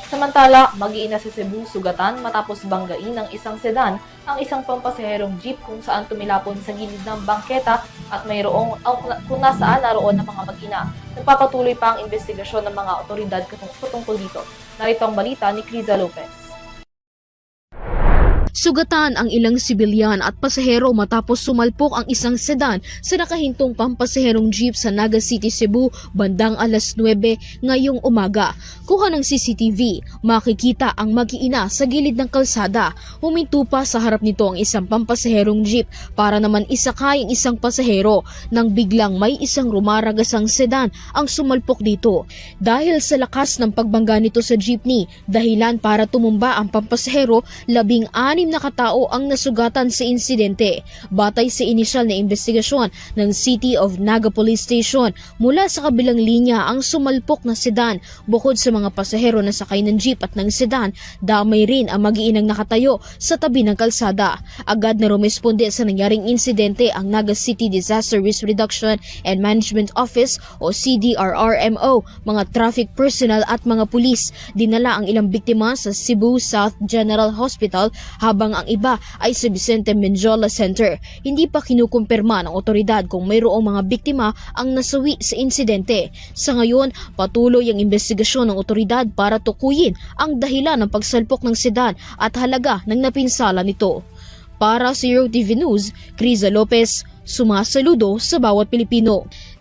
Samantala, mag-iina sa Cebu sugatan matapos banggain ng isang sedan ang isang pampasaherong jeep kung saan tumilapon sa gilid ng bangketa at mayroong kung nasaan naroon ng mga mag-ina. Nagpapatuloy pa ang investigasyon ng mga otoridad patungkol dito. Narito ang balita ni Criza Lopez. Sugatan ang ilang sibilyan at pasahero matapos sumalpok ang isang sedan sa nakahintong pampasaherong jeep sa Naga City, Cebu bandang alas 9 ngayong umaga. Kuha ng CCTV, makikita ang mag-iina sa gilid ng kalsada. Huminto pa sa harap nito ang isang pampasaherong jeep para naman isakay ang isang pasahero nang biglang may isang rumaragasang sedan ang sumalpok dito. Dahil sa lakas ng pagbangga nito sa jeepney, dahilan para tumumba ang pampasahero, 16 na katao ang nasugatan sa insidente. Batay sa inisyal na investigasyon ng City of Naga Police Station, mula sa kabilang linya ang sumalpok na sedan. Bukod sa mga pasahero na sakay ng jeep at ng sedan, damay rin ang mag-iinang nakatayo sa tabi ng kalsada. Agad na rumesponde sa nangyaring insidente ang Naga City Disaster Risk Reduction and Management Office o CDRRMO, mga traffic personnel at mga pulis. Dinala ang ilang biktima sa Cebu South General Hospital habang ang iba ay sa Vicente Menjola Center. Hindi pa kinukumpirma ng otoridad kung mayroong mga biktima ang nasawi sa insidente. Sa ngayon, patuloy ang investigasyon ng otoridad para tukuyin ang dahilan ng pagsalpok ng sedan at halaga ng napinsala nito. Para sa Euro TV News, Criza Lopez, sumasaludo sa bawat Pilipino.